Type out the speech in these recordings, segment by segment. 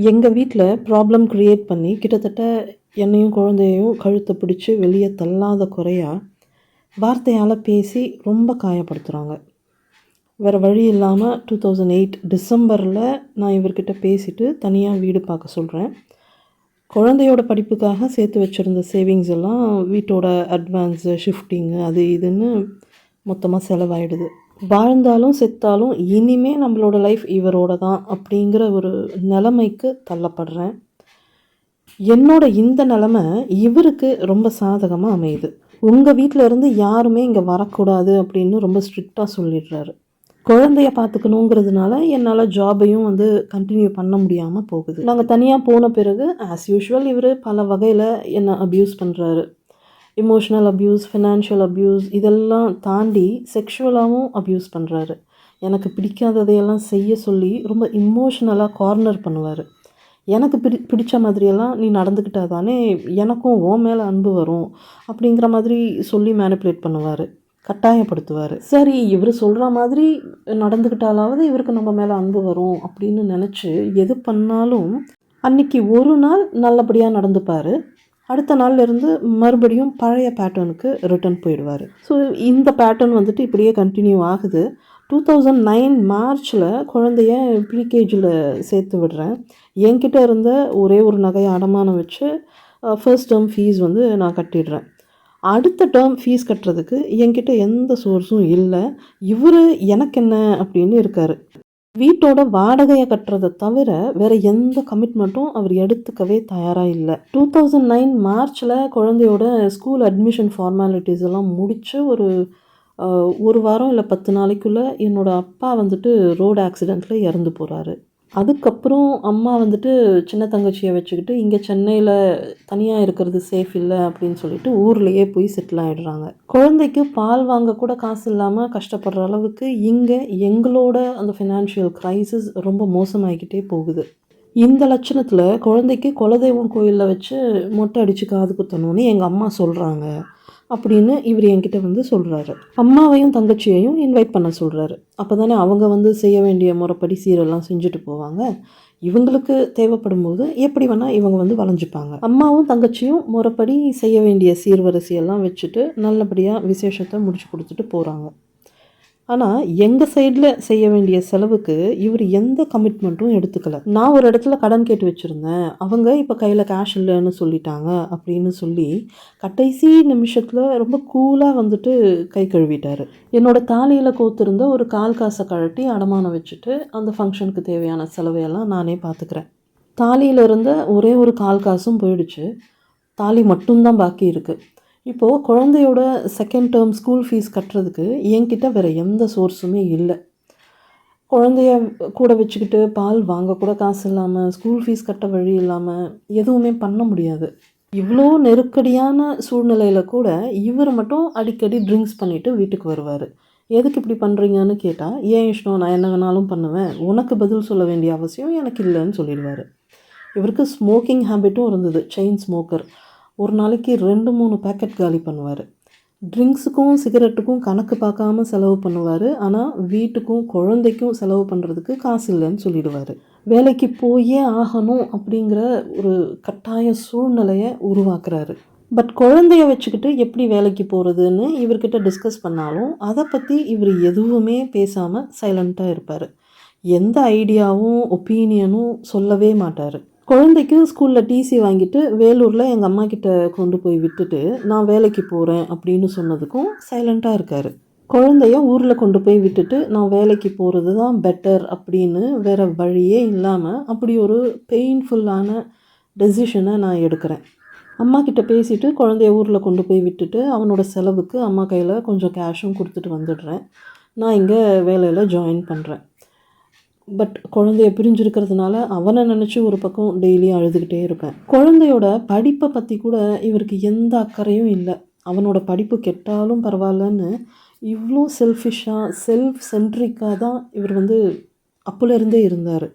எங்கள் வீட்டில் problem create பண்ணி கிட்டத்தட்ட என்னையும் குழந்தையையும் கழுத்தை பிடிச்சி வெளியே தள்ளாத குறையா வார்த்தையால் பேசி ரொம்ப காயப்படுத்துகிறாங்க. வேறு வழி இல்லாமல் 2008 டிசம்பரில் நான் இவர்கிட்ட பேசிவிட்டு தனியாக வீடு பார்க்க சொல்கிறேன். குழந்தையோட படிப்புக்காக சேர்த்து வச்சுருந்த சேவிங்ஸ் எல்லாம் வீட்டோட அட்வான்ஸு, ஷிஃப்டிங்கு, அது இதுன்னு மொத்தமாக செலவாயிடுது. வாழ்ந்தாலும் செத்தாலும் இனிமே நம்மளோட லைஃப் இவரோட தான் அப்படிங்கிற ஒரு நிலைமைக்கு தள்ளப்படுறேன். என்னோட இந்த நிலைமை இவருக்கு ரொம்ப சாதகமாக அமையுது. உங்கள் வீட்டில் இருந்து யாருமே இங்கே வரக்கூடாது அப்படின்னு ரொம்ப ஸ்ட்ரிக்டாக சொல்லிடுறாரு. குழந்தைய பார்த்துக்கணுங்கிறதுனால என்னால் ஜாபையும் கண்டினியூ பண்ண முடியாமல் போகுது. நாங்கள் தனியாக போன பிறகு ஆஸ் யூஷுவல் இவர் பல வகையில் என்னை அப்யூஸ் பண்ணுறாரு. எமோஷ்னல் அப்யூஸ், ஃபினான்ஷியல் அப்யூஸ், இதெல்லாம் தாண்டி செக்ஷுவலாகவும் அப்யூஸ் பண்ணுறாரு. எனக்கு பிடிக்காததையெல்லாம் செய்ய சொல்லி ரொம்ப இமோஷ்னலாக கார்னர் பண்ணுவார். எனக்கு பிடிச்ச மாதிரியெல்லாம் நீ நடந்துக்கிட்டால் தானே எனக்கும் ஓ மேலே அன்பு வரும் அப்படிங்கிற மாதிரி சொல்லி மேனிப்புலேட் பண்ணுவார், கட்டாயப்படுத்துவார். சரி, இவர் சொல்கிற மாதிரி நடந்துக்கிட்டாலாவது இவருக்கு நம்ம மேலே அன்பு வரும் அப்படின்னு நினச்சி எது பண்ணாலும் அன்றைக்கி ஒரு நாள் நல்லபடியாக நடந்துப்பார். அடுத்த நாள்லேருந்து மறுபடியும் பழைய பேட்டர்னுக்கு ரிட்டர்ன் போயிடுவார். ஸோ இந்த பேட்டர்ன் இப்படியே கண்டினியூ ஆகுது. 2009 மார்ச்சில் குழந்தைய ப்ரீகேஜியில் சேர்த்து விடுறேன். என்கிட்ட இருந்த ஒரே ஒரு நகையை அடமானம் வச்சு ஃபர்ஸ்ட் டேர்ம் ஃபீஸ் நான் கட்டிடுறேன். அடுத்த டேர்ம் ஃபீஸ் கட்டுறதுக்கு என்கிட்ட எந்த சோர்ஸும் இல்லை. இவர் எனக்கு என்ன அப்படின்னு இருக்கார். வீட்டோட வாடகையை கட்டுறதை தவிர வேறு எந்த கமிட்மெண்ட்டும் அவர் எடுத்துக்கவே தயாராக இல்லை. 2009 மார்ச்சில் குழந்தையோட ஸ்கூல் அட்மிஷன் ஃபார்மாலிட்டிஸ் எல்லாம் முடித்து ஒரு வாரம் இல்லை 10 நாளைக்குள்ளே என்னோடய அப்பா ரோடு ஆக்சிடெண்ட்டில் இறந்து போகிறாரு. அதுக்கப்புறம் அம்மா சின்ன தங்கச்சியை வச்சுக்கிட்டு இங்கே சென்னையில் தனியாக இருக்கிறது சேஃப் இல்லை அப்படின்னு சொல்லிட்டு ஊர்லேயே போய் செட்டில் ஆகிடுறாங்க. குழந்தைக்கு பால் வாங்க கூட காசு இல்லாமல் கஷ்டப்படுற அளவுக்கு இங்கே எங்களோட அந்த ஃபினான்ஷியல் க்ரைசிஸ் ரொம்ப மோசமாகிக்கிட்டே போகுது. இந்த லட்சணத்தில் குழந்தைக்கு குலதெய்வம் கோயிலில் வச்சு மொட்டை அடித்து காது குத்தணும்னு எங்கள் அம்மா சொல்கிறாங்க அப்படின்னு இவர் என்கிட்ட சொல்கிறாரு. அம்மாவையும் தங்கச்சியையும் இன்வைட் பண்ண சொல்கிறாரு. அப்போ தானே அவங்க செய்ய வேண்டிய முறைப்படி சீரெல்லாம் செஞ்சுட்டு போவாங்க. இவங்களுக்கு தேவைப்படும் போது எப்படி வேணால் இவங்க வளைஞ்சிப்பாங்க. அம்மாவும் தங்கச்சியும் முறைப்படி செய்ய வேண்டிய சீர்வரிசையெல்லாம் வச்சுட்டு நல்லபடியாக விசேஷத்தை முடிச்சு கொடுத்துட்டு போகிறாங்க. ஆனால் எங்கள் சைடில் செய்ய வேண்டிய செலவுக்கு இவர் எந்த கமிட்மெண்ட்டும் எடுத்துக்கலை. நான் ஒரு இடத்துல கடன் கேட்டு வச்சுருந்தேன், அவங்க இப்போ கையில் கேஷ் இல்லைன்னு சொல்லிட்டாங்க அப்படின்னு சொல்லி கடைசி நிமிஷத்தில் ரொம்ப கூலாக கை கழுவிட்டார். என்னோட தாலியில் கோத்திருந்த ஒரு கால் காசை கழட்டி அடமானம் வச்சுட்டு அந்த ஃபங்க்ஷனுக்கு தேவையான செலவையெல்லாம் நானே பார்த்துக்கிறேன். தாலியில் இருந்த ஒரே ஒரு கால் காசும் போயிடுச்சு. தாலி மட்டும்தான் பாக்கி இருக்குது. இப்போது குழந்தையோட செகண்ட் டேர்ம் ஸ்கூல் ஃபீஸ் கட்டுறதுக்கு என்கிட்ட வேறு எந்த சோர்ஸுமே இல்லை. குழந்தைய கூட வச்சுக்கிட்டு பால் வாங்கக்கூட காசு இல்லாமல், ஸ்கூல் ஃபீஸ் கட்ட வழி இல்லாமல் எதுவுமே பண்ண முடியாது. இவ்வளோ நெருக்கடியான சூழ்நிலையில் கூட இவர் மட்டும் அடிக்கடி ட்ரிங்க்ஸ் பண்ணிவிட்டு வீட்டுக்கு வருவார். எதுக்கு இப்படி பண்ணுறீங்கன்னு கேட்டால், ஏன் இஷ்டம், நான் என்ன வேணாலும் பண்ணுவேன், உனக்கு பதில் சொல்ல வேண்டிய அவசியம் எனக்கு இல்லைன்னு சொல்லிடுவார். இவருக்கு ஸ்மோக்கிங் ஹேபிட்டும் இருந்தது, செயின் ஸ்மோக்கர். ஒரு நாளைக்கு 2-3 பேக்கெட் காலி பண்ணுவார். ட்ரிங்க்ஸுக்கும் சிகரெட்டுக்கும் கணக்கு பார்க்காம செலவு பண்ணுவார். ஆனால் வீட்டுக்கும் குழந்தைக்கும் செலவு பண்ணுறதுக்கு காசு இல்லைன்னு சொல்லிடுவார். வேலைக்கு போயே ஆகணும் அப்படிங்கிற ஒரு கட்டாய சூழ்நிலையை உருவாக்குறாரு. பட் குழந்தைய வச்சுக்கிட்டு எப்படி வேலைக்கு போகிறதுன்னு இவர்கிட்ட டிஸ்கஸ் பண்ணாலும் அதை பற்றி இவர் எதுவுமே பேசாமல் சைலண்ட்டாக இருப்பார். எந்த ஐடியாவும் ஒப்பீனியனும் சொல்லவே மாட்டார். குழந்தைக்கு ஸ்கூலில் டிசி வாங்கிட்டு வேலூரில் எங்கள் அம்மா கிட்ட கொண்டு போய் விட்டுட்டு நான் வேலைக்கு போகிறேன் அப்படின்னு சொன்னதுக்கும் சைலண்ட்டாக இருக்கார். குழந்தைய ஊரில் கொண்டு போய் விட்டுட்டு நான் வேலைக்கு போகிறது தான் பெட்டர் அப்படின்னு வேறு வழியே இல்லாமல் அப்படி ஒரு பெயின்ஃபுல்லான டெசிஷனை நான் எடுக்கிறேன். அம்மா கிட்ட பேசிவிட்டு குழந்தைய ஊரில் கொண்டு போய் விட்டுட்டு அவனோட செலவுக்கு அம்மா கையில் கொஞ்சம் கேஷும் கொடுத்துட்டு வந்துடுறேன். நான் இங்கே வேலையில் ஜாயின் பண்ணுறேன். பட் குழந்தைய பிரிஞ்சிருக்கிறதுனால அவனை நினச்சி ஒரு பக்கம் டெய்லியும் அழுதுகிட்டே இருப்பேன். குழந்தையோட படிப்பை பற்றி கூட இவருக்கு எந்த அக்கறையும் இல்லை. அவனோட படிப்பு கெட்டாலும் பரவாயில்லன்னு இவ்வளோ செல்ஃபிஷாக செல்ஃப் சென்ட்ரிக்காக தான் இவர் அப்போலேருந்தே இருந்தார்.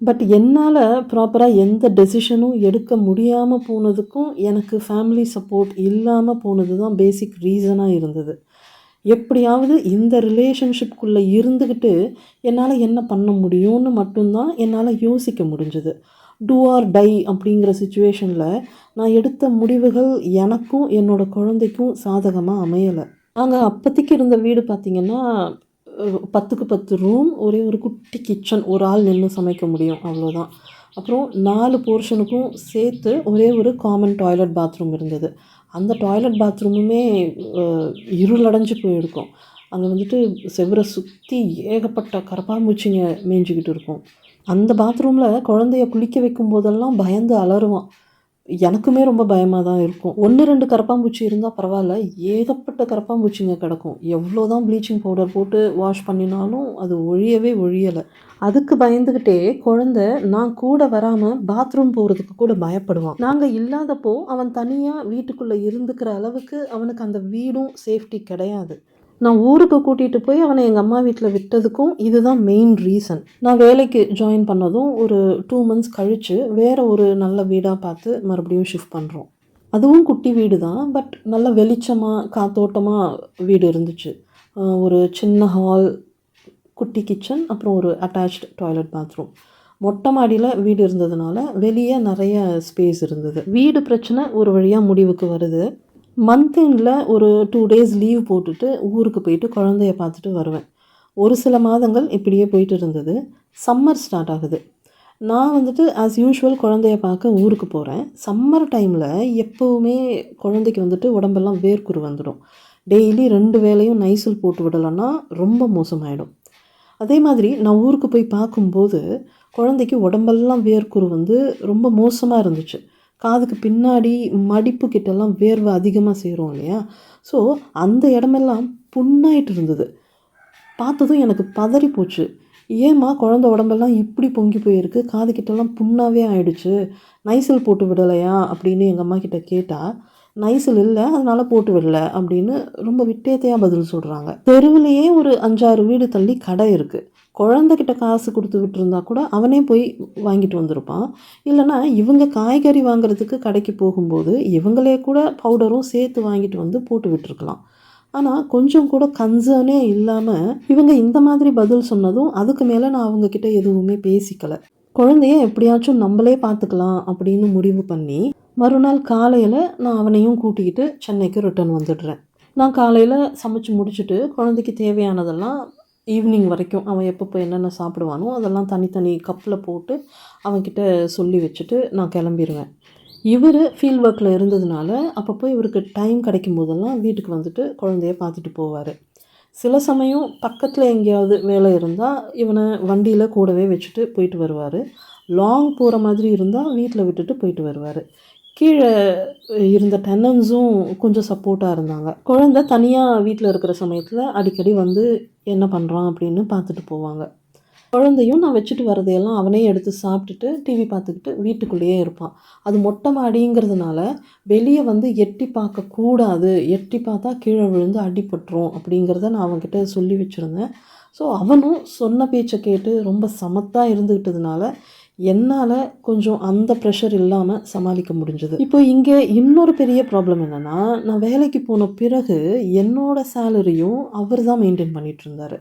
பட் என்னால் ப்ராப்பராக எந்த டெசிஷனும் எடுக்க முடியாமல் போனதுக்கும் எனக்கு ஃபேமிலி சப்போர்ட் இல்லாமல் போனது தான் பேசிக் ரீசனாக இருந்தது. எப்படியாவது இந்த ரிலேஷன்ஷிப்குள்ளே இருந்துக்கிட்டு என்னால் என்ன பண்ண முடியும்னு மட்டும்தான் என்னால் யோசிக்க முடிஞ்சது. டூ ஆர் டை அப்படிங்கிற சிச்சுவேஷனில் நான் எடுத்த முடிவுகள் எனக்கும் என்னோடய குழந்தைக்கும் சாதகமாக அமையலை. நாங்கள் அப்போதைக்கு இருந்த வீடு பார்த்திங்கன்னா 10க்கு 10 ரூம், ஒரே ஒரு குட்டி கிச்சன், ஒரு ஆள் நின்று சமைக்க முடியும், அவ்வளோதான். அப்புறம் 4 போர்ஷனுக்கும் சேர்த்து ஒரே ஒரு காமன் டாய்லெட் பாத்ரூம் இருந்தது. அந்த டாய்லெட் பாத்ரூமுமே இருளடைஞ்சு போயிருக்கும். அங்கே வந்துட்டு செவரை சுற்றி ஏகப்பட்ட கரப்பாம்பூச்சிங்க மேய்ஞ்சிக்கிட்டு இருக்கும். அந்த பாத்ரூமில் குழந்தைய குளிக்க வைக்கும் போதெல்லாம் பயந்து அலறுவான். எனக்குமே ரொம்ப பயமாக தான் இருக்கும். 1, 2 கரப்பாம்பூச்சி இருந்தால் பரவாயில்ல, ஏகப்பட்ட கரப்பாம்பூச்சிங்க கிடக்கும். எவ்வளோ தான் ப்ளீச்சிங் பவுடர் போட்டு வாஷ் பண்ணினாலும் அது ஒழியவே ஒழியலை. அதுக்கு பயந்துக்கிட்டே குழந்தை நான் கூட வராமல் பாத்ரூம் போகிறதுக்கு கூட பயப்படுவான். நாங்கள் இல்லாதப்போ அவன் தனியாக வீட்டுக்குள்ளே இருந்துக்கிற அளவுக்கு அவனுக்கு அந்த வீடும் சேஃப்டி கிடையாது. நான் ஊருக்கு கூட்டிகிட்டு போய் அவனை எங்கள் அம்மா வீட்டில் விட்டதுக்கும் இதுதான் மெயின் ரீசன். நான் வேலைக்கு ஜாயின் பண்ணதும் ஒரு 2 மந்த்ஸ் கழித்து வேறு ஒரு நல்ல வீடாக பார்த்து மறுபடியும் ஷிஃப்ட் பண்ணுறோம். அதுவும் குட்டி வீடு தான், பட் நல்ல வெளிச்சமாக காத்தோட்டமாக வீடு இருந்துச்சு. ஒரு சின்ன ஹால், குட்டி கிச்சன், அப்புறம் ஒரு அட்டாச்டு டாய்லெட் பாத்ரூம். மொட்டை மாடியில் வீடு இருந்ததுனால வெளியே நிறைய ஸ்பேஸ் இருந்தது. வீடு பிரச்சனை ஒரு வழியாக முடிவுக்கு வருது. மந்த் எண்டில் ஒரு 2 டேஸ் லீவ் போட்டுட்டு ஊருக்கு போயிட்டு குழந்தைய பார்த்துட்டு வருவேன். ஒரு சில மாதங்கள் இப்படியே போயிட்டு இருந்தது. சம்மர் ஸ்டார்ட் ஆகுது. நான் வந்துட்டு ஆஸ் யூஷுவல் குழந்தைய பார்க்க ஊருக்கு போகிறேன். சம்மர் டைமில் எப்போவுமே குழந்தைக்கு வந்துட்டு உடம்பெல்லாம் வேர்க்குரு வந்துடும். டெய்லி 2 வேளையும் நைசில் போட்டு விடலைன்னா ரொம்ப மோசமாயிடும். அதே மாதிரி நான் ஊருக்கு போய் பார்க்கும்போது குழந்தைக்கு உடம்பெல்லாம் வேர்க்குரு வந்து ரொம்ப மோசமாக இருந்துச்சு. காதுக்கு பின்னாடி மடிப்பு கிட்டெல்லாம் வேர்வை அதிகமாக சேரும் இல்லையா? ஸோ அந்த இடமெல்லாம் புண்ணாயிட்டு இருந்தது. பார்த்ததும் எனக்கு பதறி போச்சு. ஏம்மா குழந்தை உடம்பெல்லாம் இப்படி பொங்கி போயிருக்கு, காது கிட்டெல்லாம் புண்ணாகவே ஆயிடுச்சு, நைசில் போட்டு விடலையா அப்படின்னு எங்கள் அம்மா கிட்ட கேட்டால், நைசில் இல்லை அதனால் போட்டு விடலை அப்படின்னு ரொம்ப விட்டேத்தையாக பதில் சொல்கிறாங்க. தெருவிலேயே ஒரு 5-6 வீடு தள்ளி கடை இருக்குது. குழந்தைகிட்ட காசு கொடுத்து விட்டுருந்தா கூட அவனே போய் வாங்கிட்டு வந்திருப்பான். இல்லைனா இவங்க காய்கறி வாங்குறதுக்கு கடைக்கு போகும்போது இவங்களே கூட பவுடரும் சேர்த்து வாங்கிட்டு வந்து போட்டு விட்டுருக்கலாம். ஆனால் கொஞ்சம் கூட கன்சர்னே இல்லாமல் இவங்க இந்த மாதிரி பதில் சொன்னதும் அதுக்கு மேலே நான் அவங்கக்கிட்ட எதுவுமே பேசிக்கலை. குழந்தைய எப்படியாச்சும் நம்மளே பார்த்துக்கலாம் அப்படின்னு முடிவு பண்ணி மறுநாள் காலையில் நான் அவனையும் கூட்டிக்கிட்டு சென்னைக்கு ரிட்டர்ன் வந்துடுறேன். நான் காலையில் சமைச்சு முடிச்சுட்டு குழந்தைக்கு தேவையானதெல்லாம் ஈவினிங் வரைக்கும் அவன் எப்பப்போ என்னென்ன சாப்பிடுவானோ அதெல்லாம் தனித்தனி கப்பில் போட்டு அவன்கிட்ட சொல்லி வச்சுட்டு நான் கிளம்பிடுவேன். இவர் ஃபீல்ட் ஒர்க்கில் இருந்ததுனால அப்பப்போ இவருக்கு டைம் கிடைக்கும் போதெல்லாம் வீட்டுக்கு வந்துட்டு குழந்தைய பார்த்துட்டு போவார். சில சமயம் பக்கத்தில் எங்கேயாவது வேலை இருந்தால் இவனை வண்டியில் கூடவே வச்சுட்டு போயிட்டு வருவார். லாங் போகிற மாதிரி இருந்தால் வீட்டில் விட்டுட்டு போயிட்டு வருவார். கீழே இருந்த டெனன்ஸும் கொஞ்சம் சப்போர்ட்டாக இருந்தாங்க. குழந்தை தனியாக வீட்டில் இருக்கிற சமயத்தில் அடிக்கடி வந்து என்ன பண்ணுறான் அப்படின்னு பார்த்துட்டு போவாங்க. குழந்தையும் நான் வச்சுட்டு வரதையெல்லாம் அவனே எடுத்து சாப்பிட்டுட்டு டிவி பார்த்துக்கிட்டு வீட்டுக்குள்ளேயே இருப்பான். அது மொட்டை மாடிங்கிறதுனால வெளியே வந்து எட்டி பார்க்கக்கூடாது, எட்டி பார்த்தா கீழே விழுந்து அடிபட்டுரும் அப்படிங்கிறத நான் அவன்கிட்ட சொல்லி வச்சுருந்தேன். ஸோ அவனும் சொன்ன பேச்சை கேட்டு ரொம்ப சமத்தாக இருந்துக்கிட்டதுனால என்னால் கொஞ்சம் அந்த ப்ரெஷர் இல்லாமல் சமாளிக்க முடிஞ்சது. இப்போ இங்கே இன்னொரு பெரிய ப்ராப்ளம் என்னென்னா, நான் வேலைக்கு போன பிறகு என்னோடய சேலரியும் அவர் தான் மெயின்டைன் பண்ணிகிட்டு இருந்தார்.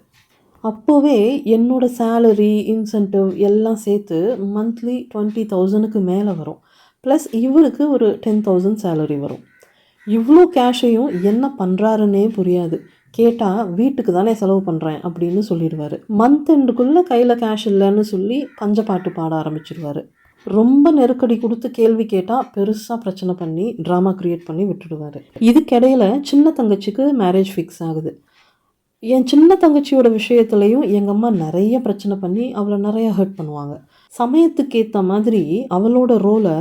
அப்போவே என்னோடய சேலரி, இன்சென்டிவ் எல்லாம் சேர்த்து மந்த்லி 20,000க்கு மேலே வரும். ப்ளஸ் இவருக்கு ஒரு 10,000 சேலரி வரும். இவ்வளோ கேஷையும் என்ன பண்ணுறாருன்னே புரியாது. கேட்டால் வீட்டுக்கு தானே செலவு பண்ணுறேன் அப்படின்னு சொல்லிடுவார். மந்த் எண்டுக்குள்ளே கையில் கேஷ் இல்லைன்னு சொல்லி பஞ்சப்பாட்டு பாட ஆரம்பிச்சிடுவார். ரொம்ப நெருக்கடி கொடுத்து கேள்வி கேட்டால் பெருசாக பிரச்சனை பண்ணி ட்ராமா க்ரியேட் பண்ணி விட்டுடுவார். இதுக்கிடையில் சின்ன தங்கச்சிக்கு மேரேஜ் ஃபிக்ஸ் ஆகுது. என் சின்ன தங்கச்சியோட விஷயத்துலையும் எங்கள் அம்மா நிறைய பிரச்சனை பண்ணி அவளை நிறைய ஹர்ட் பண்ணுவாங்க. சமயத்துக்கு ஏற்ற மாதிரி அவளோட ரோலை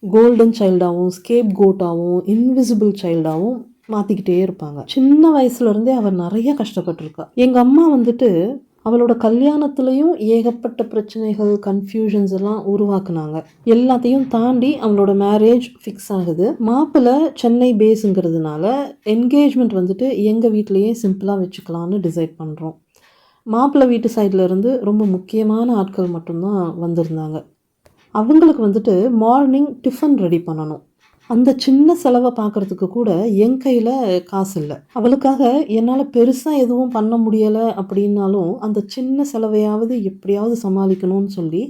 கோல்டன் சைல்டாகவும், ஸ்கேப் கோட்டாகவும், இன்விசிபிள் சைல்டாகவும் மாற்றிக்கிட்டே இருப்பாங்க. சின்ன வயசுலேருந்தே அவள் நிறைய கஷ்டப்பட்டுருக்கா. எங்கள் அம்மா வந்துட்டு அவளோட கல்யாணத்துலேயும் ஏகப்பட்ட பிரச்சனைகள், கன்ஃபியூஷன்ஸ் எல்லாம் உருவாக்குனாங்க. எல்லாத்தையும் தாண்டி அவளோட மேரேஜ் ஃபிக்ஸ் ஆகுது. மாப்பிள்ளை சென்னை பேஸுங்கிறதுனால என்கேஜ்மெண்ட் வந்துட்டு எங்கள் வீட்டிலையே சிம்பிளாக வச்சுக்கலான்னு டிசைட் பண்ணுறோம். மாப்பிள்ளை வீட்டு சைடில் இருந்து ரொம்ப முக்கியமான ஆட்கள் மட்டும்தான் வந்திருந்தாங்க. அவங்களுக்கு வந்துட்டு மார்னிங் டிஃபன் ரெடி பண்ணணும். அந்த சின்ன செலவ பார்க்கறதுக்கு கூட என் கையில காசு இல்ல. அவளுக்காக என்னால பெருசா எதுவும் பண்ண முடியல அப்படின்னாலும், அந்த சின்ன செலவையாவது எப்படியாவது சமாளிக்கணும்னு சொல்லி,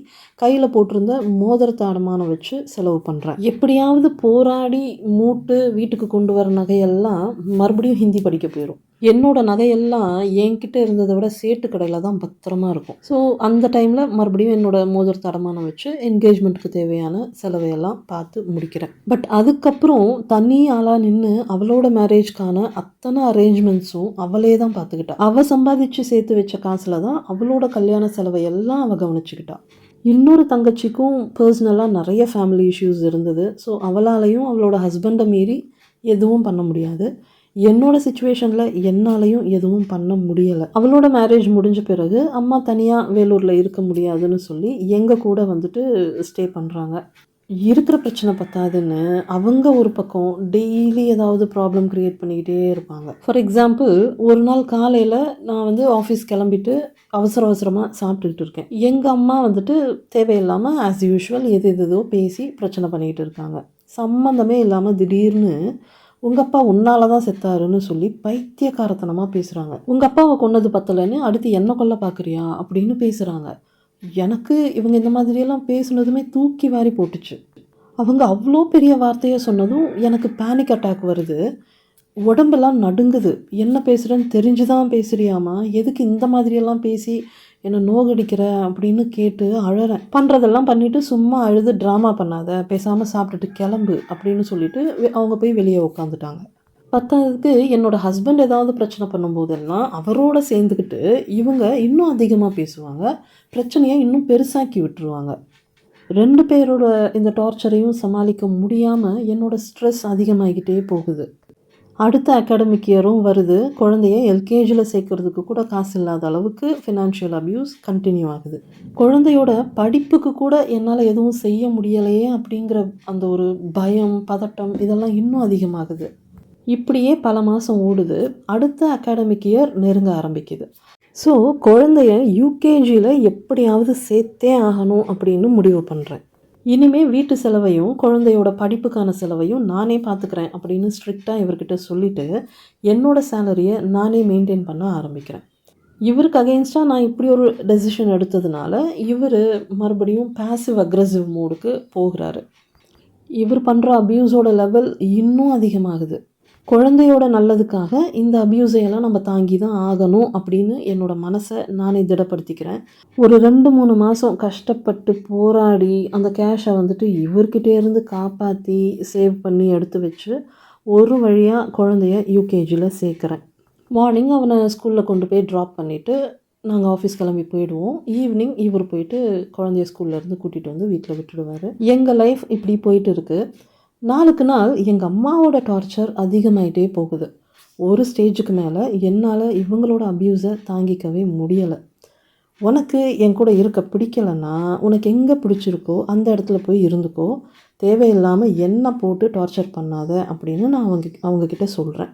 கையில போட்டிருந்த மோதிரத்த அடமானம் வச்சு செலவு பண்றேன். எப்படியாவது போராடி மூட்டு வீட்டுக்கு கொண்டு வர நகையெல்லாம் மறுபடியும் ஹிந்தி படிக்க போயிரும். என்னோட நகையெல்லாம் என்கிட்ட இருந்தத விட சேட்டு கடையில தான் பத்திரமா இருக்கும். ஸோ அந்த டைம்ல மறுபடியும் என்னோட மோதிரத்த அடமானம் வச்சு என்கேஜ்மெண்ட்க்கு தேவையான செலவையெல்லாம் பார்த்து முடிக்கிறேன். பட் அதுக்கப்புறம் தனி ஆளா நின்னு அவளோட மேரேஜ்க்கான அத்தனை அரேஞ்ச்மெண்ட்ஸும் அவளே தான் பார்த்துக்கிட்டா. அவ சம்பாதிச்சு சேர்த்து வச்ச காசுல தான் அவளோட கல்யாண செலவை எல்லாம் அவ கவனிச்சுக்கிட்டா. இன்னொரு தங்கச்சிக்கும் பர்சனலாக நிறைய ஃபேமிலி இஷ்யூஸ் இருந்தது. ஸோ அவளாலையும் அவளோட ஹஸ்பண்டை மீறி எதுவும் பண்ண முடியாது. என்னோட சிச்சுவேஷனில் என்னாலையும் எதுவும் பண்ண முடியலை. அவளோட மேரேஜ் முடிஞ்ச பிறகு அம்மா தனியாக வேலூரில் இருக்க முடியாதுன்னு சொல்லி எங்கள் கூட வந்துட்டு ஸ்டே பண்ணுறாங்க. இருக்கிற பிரச்சனை பத்தாதுன்னு அவங்க ஒரு பக்கம் டெய்லி ஏதாவது ப்ராப்ளம் க்ரியேட் பண்ணிக்கிட்டே இருப்பாங்க. ஃபார் எக்ஸாம்பிள், ஒரு நாள் காலையில் நான் வந்து ஆஃபீஸ் கிளம்பிட்டு அவசரமாக சாப்பிட்டுக்கிட்டு இருக்கேன். எங்கள் அம்மா வந்துட்டு தேவையில்லாமல் ஆஸ் யூஷுவல் எதோ பேசி பிரச்சனை பண்ணிக்கிட்டு இருக்காங்க. சம்மந்தமே இல்லாமல் திடீர்னு உங்கள் அப்பா உன்னால தான் செத்தாருன்னு சொல்லி பைத்தியக்காரத்தனமாக பேசுகிறாங்க. உங்கள் அப்பாவை கொன்னது பத்தலைன்னு அடுத்து என்ன கொல்ல பார்க்குறியா அப்படின்னு பேசுகிறாங்க. எனக்கு இவங்க இந்த மாதிரியெல்லாம் பேசுனதுமே தூக்கி வாரி போட்டுச்சு. அவங்க அவ்வளோ பெரிய வார்த்தையை சொன்னதும் எனக்கு பேனிக் அட்டாக் வருது. உடம்பெல்லாம் நடுங்குது. என்ன பேசுகிறேன்னு தெரிஞ்சு தான் பேசுகிறியாமா, எதுக்கு இந்த மாதிரியெல்லாம் பேசி என்னை நோகடிக்கிற அப்படின்னு கேட்டு அழறேன். பண்ணுறதெல்லாம் பண்ணிவிட்டு சும்மா அழுது ட்ராமா பண்ணாத, பேசாமல் சாப்பிட்டுட்டு கிளம்பு அப்படின்னு சொல்லிட்டு அவங்க போய் வெளியே உட்காந்துட்டாங்க. பத்தாததுக்கு என்னோடய ஹஸ்பண்ட் ஏதாவது பிரச்சனை பண்ணும்போதெல்லாம் அவரோட சேர்ந்துக்கிட்டு இவங்க இன்னும் அதிகமாக பேசுவாங்க. பிரச்சனையை இன்னும் பெருசாக்கி விட்டுருவாங்க. 2 பேரோட இந்த டார்ச்சரையும் சமாளிக்க முடியாமல் என்னோடய ஸ்ட்ரெஸ் அதிகமாகிக்கிட்டே போகுது. அடுத்த அகாடமிக் இயரும் வருது. குழந்தைய எல்கேஜியில் சேர்க்கறதுக்கு கூட காசு இல்லாத அளவுக்கு ஃபினான்ஷியல் அப்யூஸ் கண்டினியூ ஆகுது. குழந்தையோட படிப்புக்கு கூட என்னால் எதுவும் செய்ய முடியலையே அப்படிங்கிற அந்த ஒரு பயம், பதட்டம் இதெல்லாம் இன்னும் அதிகமாகுது. இப்படியே பல மாதம் ஓடுது. அடுத்த அகாடமிக் இயர் நெருங்க ஆரம்பிக்குது. ஸோ குழந்தைய யூகேஜியில் எப்படியாவது சேர்த்தே ஆகணும் அப்படின்னு முடிவு பண்ணுறேன். இனிமேல் வீட்டு செலவையும் குழந்தையோட படிப்புக்கான செலவையும் நானே பார்த்துக்கிறேன் அப்படின்னு ஸ்ட்ரிக்டாக இவர்கிட்ட சொல்லிவிட்டு என்னோடய சேலரியை நானே மெயின்டைன் பண்ண ஆரம்பிக்கிறேன். இவருக்கு அகெயின்ஸ்டாக நான் இப்படி ஒரு டெசிஷன் எடுத்ததுனால இவர் மறுபடியும் பேசிவ் அக்ரெசிவ் மோடுக்கு போகிறாரு. இவர் பண்ணுற அப்யூஸோட லெவல் இன்னும் அதிகமாகுது. குழந்தையோட நல்லதுக்காக இந்த அப்யூஸையெல்லாம் நம்ம தாங்கி தான் ஆகணும் அப்படின்னு என்னோடய மனசை நானே திடப்படுத்திக்கிறேன். ஒரு 2-3 மாதம் கஷ்டப்பட்டு போராடி அந்த கேஷை வந்துட்டு இவர்கிட்டே இருந்து காப்பாற்றி சேவ் பண்ணி எடுத்து வச்சு ஒரு வழியாக குழந்தைய யூகேஜியில் சேர்க்குறேன். மார்னிங் அவனை ஸ்கூலில் கொண்டு போய் ட்ராப் பண்ணிவிட்டு நாங்கள் ஆஃபீஸ் கிளம்பி போயிடுவோம். ஈவினிங் இவர் போயிட்டு குழந்தைய ஸ்கூல்லேருந்து கூட்டிகிட்டு வந்து வீட்டில் விட்டுடுவார். எங்கள் லைஃப் இப்படி போயிட்டு இருக்குது. நாளுக்கு நாள் எங்கள் அம்மாவோட டார்ச்சர் அதிகமாகிட்டே போகுது. ஒரு ஸ்டேஜுக்கு மேலே என்னால் இவங்களோட அப்யூஸை தாங்கிக்கவே முடியலை. உனக்கு என் கூட இருக்க பிடிக்கலைன்னா உனக்கு எங்கே பிடிச்சிருக்கோ அந்த இடத்துல போய் இருந்துக்கோ, தேவையில்லாமல் என்னை போட்டு டார்ச்சர் பண்ணாத அப்படின்னு நான் அவங்கக்கிட்ட சொல்கிறேன்.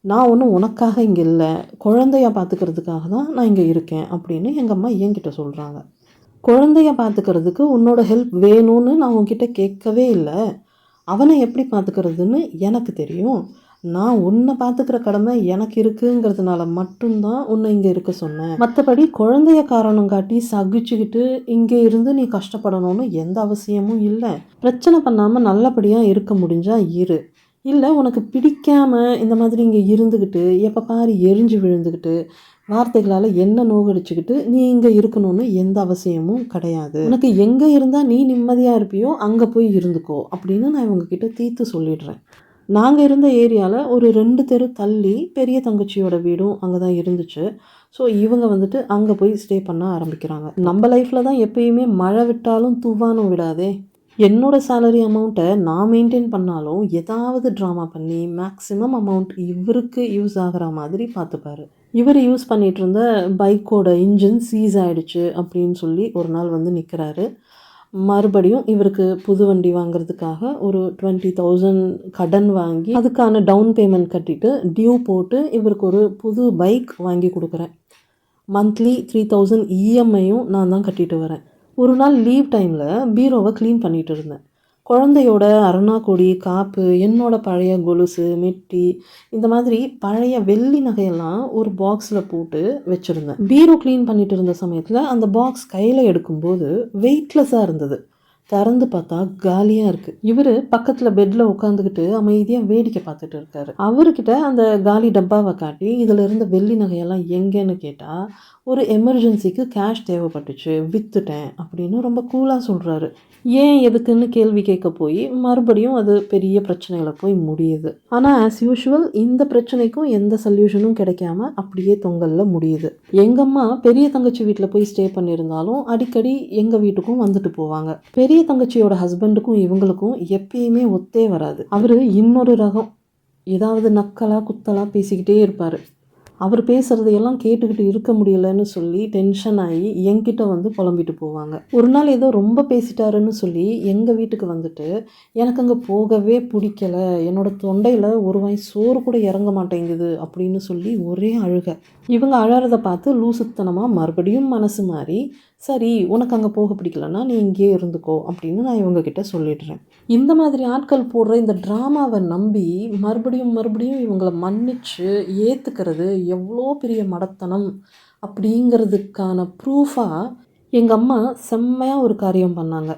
நான் ஒன்றும் உனக்காக இங்கே இல்லை, குழந்தைய பார்த்துக்கிறதுக்காக தான் நான் இங்கே இருக்கேன் அப்படின்னு எங்கள் அம்மா என்கிட்ட சொல்கிறாங்க. குழந்தைய பார்த்துக்கிறதுக்கு உன்னோட ஹெல்ப் வேணும்னு நான் உன்கிட்ட கேட்கவே இல்லை. அவனை எப்படி பார்த்துக்கிறதுன்னு எனக்கு தெரியும். நான் உன்னை பார்த்துக்கிற கடமை எனக்கு இருக்குங்கிறதுனால மட்டும்தான் உன்னை இங்கே இருக்க சொன்னேன். மற்றபடி குழந்தைய காரணம் காட்டி சகிச்சுக்கிட்டு இங்கே இருந்து நீ கஷ்டப்படணும்னு எந்த அவசியமும் இல்லை. பிரச்சனை பண்ணாமல் நல்லபடியாக இருக்க முடிஞ்சா இரு. இல்லை உனக்கு பிடிக்காமல் இந்த மாதிரி இங்கே இருந்துக்கிட்டு எப்போ பாரு எரிஞ்சு விழுந்துக்கிட்டு வார்த்தைகளால் என்ன நோகடிச்சுக்கிட்டு நீ இங்கே இருக்கணும்னு எந்த அவசியமும் கிடையாது. உனக்கு எங்கே இருந்தால் நீ நிம்மதியாக இருப்பியோ அங்கே போய் இருந்துக்கோ அப்படின்னு நான் இவங்கக்கிட்ட தீர்த்து சொல்லிடுறேன். நாங்கள் இருந்த ஏரியாவில் ஒரு 2 தெரு தள்ளி பெரிய தங்கச்சியோட வீடும் அங்கே தான் இருந்துச்சு. ஸோ இவங்க வந்துட்டு அங்கே போய் ஸ்டே பண்ண ஆரம்பிக்கிறாங்க. நம்ம லைஃப்பில் தான் எப்பயுமே மழை விட்டாலும் தூவானும் விடாதே. என்னோட சேலரி அமௌண்ட்டை நான் மெயின்டைன் பண்ணாலும் ஏதாவது ட்ராமா பண்ணி மேக்ஸிமம் அமௌண்ட் இவருக்கு யூஸ் ஆகிற மாதிரி பார்த்துப்பாரு. இவர் யூஸ் பண்ணிகிட்டு இருந்த பைக்கோட இன்ஜின் சீஸ் ஆகிடுச்சு அப்படின்னு சொல்லி ஒரு நாள் வந்து நிற்கிறாரு. மறுபடியும் இவருக்கு புது வண்டி வாங்கிறதுக்காக ஒரு 20,000 கடன் வாங்கி அதுக்கான டவுன் பேமெண்ட் கட்டிட்டு டியூ போட்டு இவருக்கு ஒரு புது பைக் வாங்கி கொடுக்குறேன். மந்த்லி 3,000 இஎம்ஐயும் நான் தான் கட்டிட்டு வரேன். ஒரு நாள் லீவ் டைமில் பீரோவை க்ளீன் பண்ணிகிட்டு இருந்தேன். குழந்தையோட அருணாக்கொடி, காப்பு, என்னோட பழைய கொலுசு, மெட்டி இந்த மாதிரி பழைய வெள்ளி நகையெல்லாம் ஒரு பாக்ஸில் போட்டு வச்சுருந்தேன். பீரோ க்ளீன் பண்ணிட்டு இருந்த சமயத்தில் அந்த பாக்ஸ் கையில் எடுக்கும்போது வெயிட்லெஸ்ஸாக இருந்தது. திறந்து பார்த்தா காலியாக இருக்குது. இவர் பக்கத்தில் பெட்டில் உட்காந்துக்கிட்டு அமைதியாக வேடிக்கை பார்த்துட்டு இருக்காரு. அவர்கிட்ட அந்த காலி டப்பாவை காட்டி இதில் இருந்த வெள்ளி நகையெல்லாம் எங்கேன்னு கேட்டால், ஒரு எமர்ஜென்சிக்கு கேஷ் தேவைப்பட்டுச்சு, விற்றுட்டேன் அப்படின்னு ரொம்ப கூலாக சொல்கிறாரு. ஏன் எதுக்குன்னு கேள்வி கேட்க போய் மறுபடியும் அது பெரிய பிரச்சனையில் போய் முடியுது. ஆனால் ஆஸ் யூஷுவல் இந்த பிரச்சனைக்கும் எந்த சொல்யூஷனும் கிடைக்காம அப்படியே தொங்கலில் முடியுது. எங்கள் அம்மா பெரிய தங்கச்சி வீட்டில் போய் ஸ்டே பண்ணியிருந்தாலும் அடிக்கடி எங்கள் வீட்டுக்கும் வந்துட்டு போவாங்க. பெரிய தங்கச்சியோட ஹஸ்பண்டுக்கும் இவங்களுக்கும் எப்பயுமே ஒத்தே வராது. அவர் இன்னொரு ரகம். ஏதாவது நக்கலா குத்தலா பேசிக்கிட்டே இருப்பார். அவர் பேசுகிறதையெல்லாம் கேட்டுக்கிட்டு இருக்க முடியலன்னு சொல்லி டென்ஷன் ஆகி என்கிட்ட வந்து புலம்பிட்டு போவாங்க. ஒரு நாள் ஏதோ ரொம்ப பேசிட்டாருன்னு சொல்லி எங்கள் வீட்டுக்கு வந்துட்டு, எனக்கு அங்கே போகவே பிடிக்கல, என்னோட தொண்டையில் ஒரு வாய் சோறு கூட இறங்க மாட்டேங்குது அப்படின்னு சொல்லி ஒரே அழுக. இவங்க அழறதை பார்த்து லூசுத்தனமாக மறுபடியும் மனசு மாறி, சரி உனக்கு அங்கே போக பிடிக்கலன்னா நீ இங்கேயே இருந்துக்கோ அப்படின்னு நான் இவங்கக்கிட்ட சொல்லிடுறேன். இந்த மாதிரி ஆட்கள் போடுற இந்த ட்ராமாவை நம்பி மறுபடியும் மறுபடியும் இவங்களை மன்னிச்சு ஏற்றுக்கிறது எவ்வளோ பெரிய மடத்தனம் அப்படிங்கிறதுக்கான ப்ரூஃபாக எங்கள் அம்மா செம்மையாக ஒரு காரியம் பண்ணாங்க.